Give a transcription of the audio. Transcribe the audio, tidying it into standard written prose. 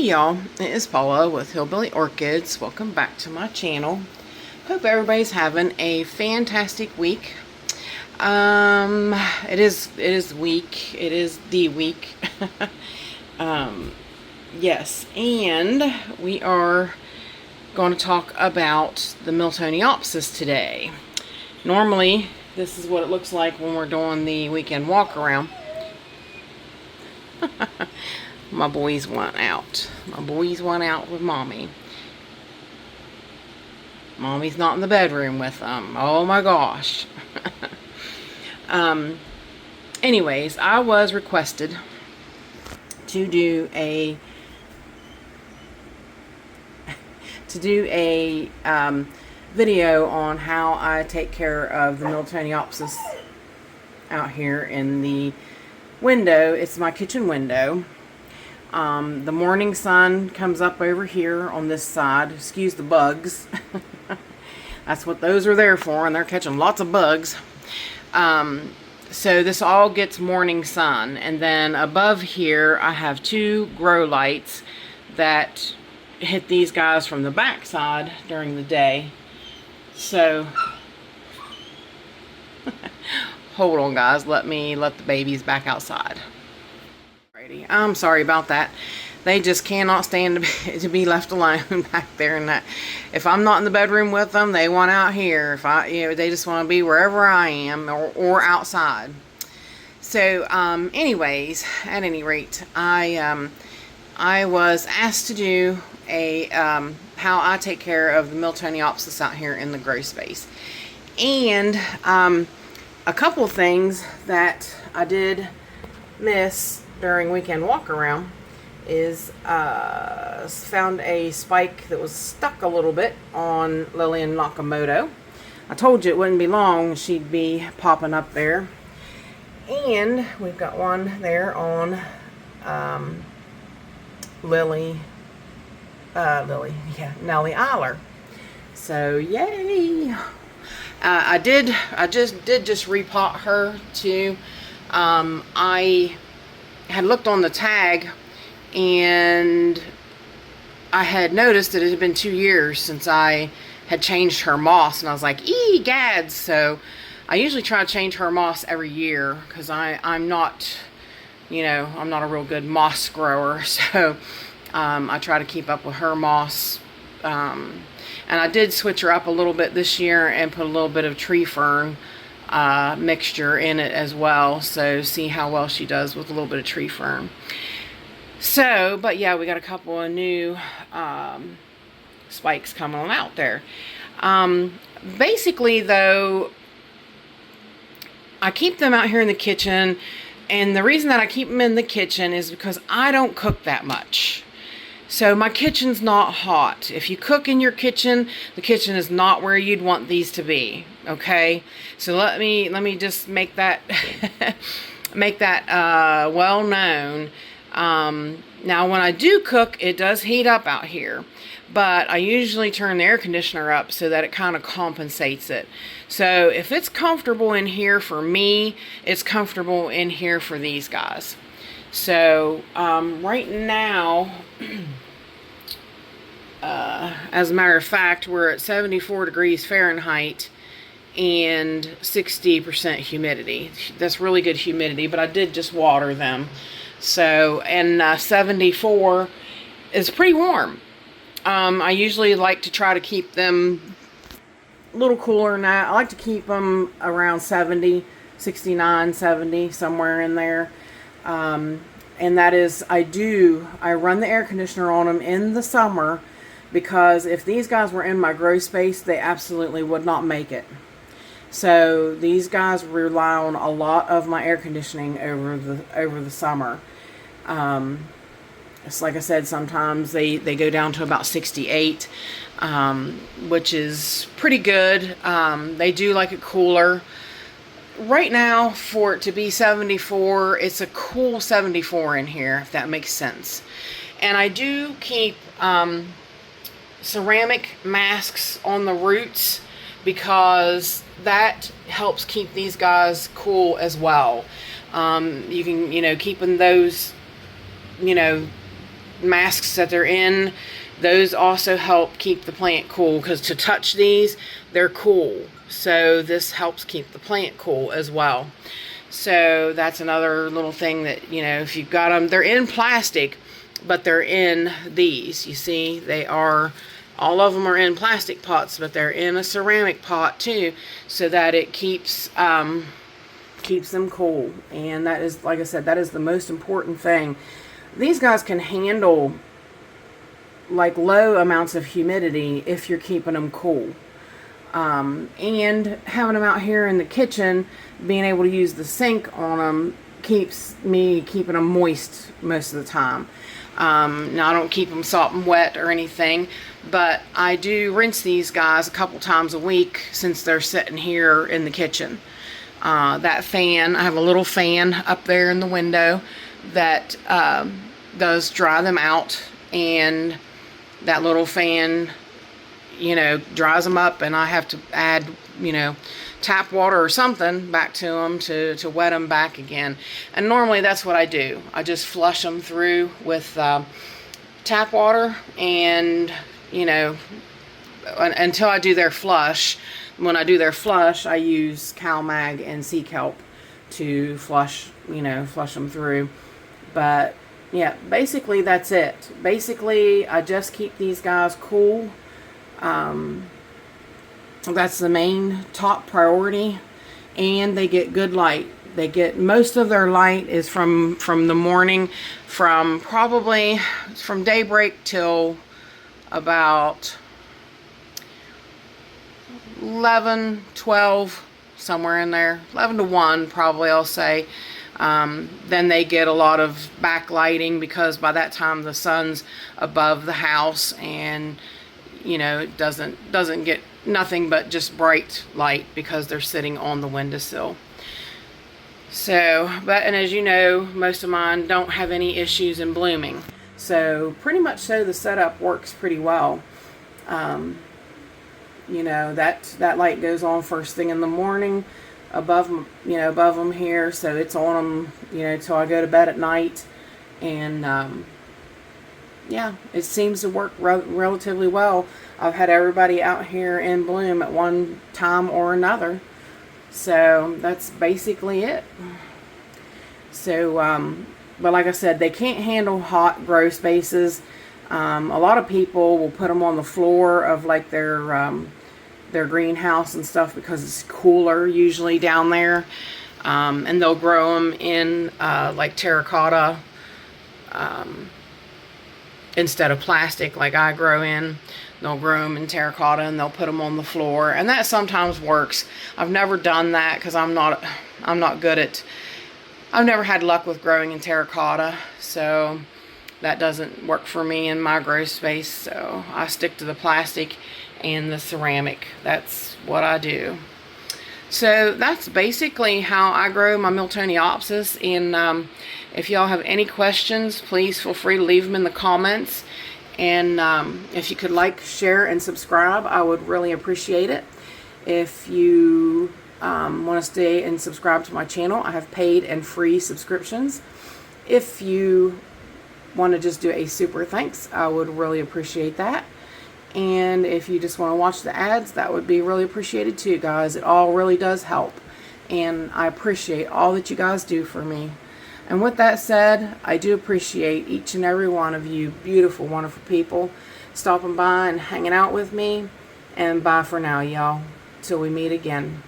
y'all, it is Paula with Hillbilly Orchids. Welcome back to my channel. Hope everybody's having a fantastic week. It is the week. Yes, and we are going to talk about the Miltoniopsis today. Normally, this is what it looks like when we're doing the weekend walk around. My boys went out. My boys went out with Mommy. Mommy's not in the bedroom with them. Oh my gosh. Anyways, I was requested to do a video on how I take care of the Miltoniopsis out here in the window. It's my kitchen window. The morning sun comes up over here on this side. Excuse the bugs. That's what those are there for, and they're catching lots of bugs. So this all gets morning sun, and then above here I have two grow lights that hit these guys from the back side during the day. So hold on, guys, let the babies back outside. I'm sorry about that. They just cannot stand to be left alone back there. And if I'm not in the bedroom with them, they want out here. They just want to be wherever I am or outside. So, anyways, at any rate, I was asked to do a how I take care of the Miltoniopsis out here in the grow space, and a couple of things that I did miss during weekend walk around is found a spike that was stuck a little bit on Lillian Nakamoto. I told you it wouldn't be long, she'd be popping up there. And we've got one there on Nellie Eiler. So yay! I just did repot her too. I had looked on the tag and I had noticed that it had been 2 years since I had changed her moss, and I was like, gads. So I usually try to change her moss every year because I'm not a real good moss grower. So I try to keep up with her moss, and I did switch her up a little bit this year and put a little bit of tree fern mixture in it as well, so see how well she does with a little bit of tree fern. So, but yeah, we got a couple of new spikes coming on out there. Basically though, I keep them out here in the kitchen, and the reason that I keep them in the kitchen is because I don't cook that much. So my kitchen's not hot. If you cook in your kitchen, the kitchen is not where you'd want these to be. Okay, so let me just make that well known. Now when I do cook, it does heat up out here, but I usually turn the air conditioner up so that it kind of compensates it. So if it's comfortable in here for me, it's comfortable in here for these guys. So right now, as a matter of fact, we're at 74 degrees Fahrenheit and 60% humidity. That's really good humidity, but I did just water them. So, and 74 is pretty warm. I usually like to try to keep them a little cooler than that. I like to keep them around 70, 69, 70, somewhere in there. And that is, I run the air conditioner on them in the summer, because if these guys were in my grow space, they absolutely would not make it. So these guys rely on a lot of my air conditioning over the summer. It's like I said, sometimes they go down to about 68, which is pretty good. They do like it cooler. Right now, for it to be 74, it's a cool 74 in here, if that makes sense. And I do keep ceramic masks on the roots, because that helps keep these guys cool as well. You can, keeping those, masks that they're in, those also help keep the plant cool, because to touch these, they're cool. So this helps keep the plant cool as well. So that's another little thing that, you know, if you've got them, they're in plastic, but they're in these. You see, they are, all of them are in plastic pots, but they're in a ceramic pot too, so that it keeps them cool. And that is, like I said, that is the most important thing. These guys can handle like low amounts of humidity if you're keeping them cool. And having them out here in the kitchen, being able to use the sink on them, keeps me keeping them moist most of the time. Now I don't keep them salt and wet or anything, but I do rinse these guys a couple times a week since they're sitting here in the kitchen. That fan, I have a little fan up there in the window that does dry them out, and that little fan, you know, dries them up, and I have to add, you know, tap water or something back to them to wet them back again. And normally that's what I do. I just flush them through with tap water, and, you know, until I do their flush. When I do their flush, I use CalMag and sea kelp to flush, you know, flush them through. But yeah, basically that's it. Basically, I just keep these guys cool. That's the main top priority, and they get good light. They get, most of their light is from the morning, from probably from daybreak till about 11, 12, somewhere in there, 11 to 1 probably, I'll say. Then they get a lot of backlighting, because by that time the sun's above the house, and, you know, it doesn't get nothing but just bright light because they're sitting on the windowsill. So, but, and as you know, most of mine don't have any issues in blooming. So pretty much so the setup works pretty well. You know, that light goes on first thing in the morning above them, you know, above them here, so it's on them, you know, till I go to bed at night. And yeah, it seems to work relatively well. I've had everybody out here in bloom at one time or another. So that's basically it. So but like I said, they can't handle hot grow spaces. A lot of people will put them on the floor of like their greenhouse and stuff, because it's cooler usually down there. And they'll grow them in like terracotta instead of plastic like I grow in. They'll grow them in terracotta, and they'll put them on the floor, and that sometimes works. I've never done that because I'm not good at, I've never had luck with growing in terracotta, so that doesn't work for me in my grow space. So I stick to the plastic and the ceramic. That's what I do. So that's basically how I grow my Miltoniopsis. And if y'all have any questions, please feel free to leave them in the comments. And if you could like, share, and subscribe, I would really appreciate it. If you want to stay and subscribe to my channel, I have paid and free subscriptions. If you want to just do a super thanks, I would really appreciate that. And if you just want to watch the ads, that would be really appreciated too, guys. It all really does help, and I appreciate all that you guys do for me. And with that said, I do appreciate each and every one of you beautiful, wonderful people stopping by and hanging out with me. And bye for now, y'all, till we meet again.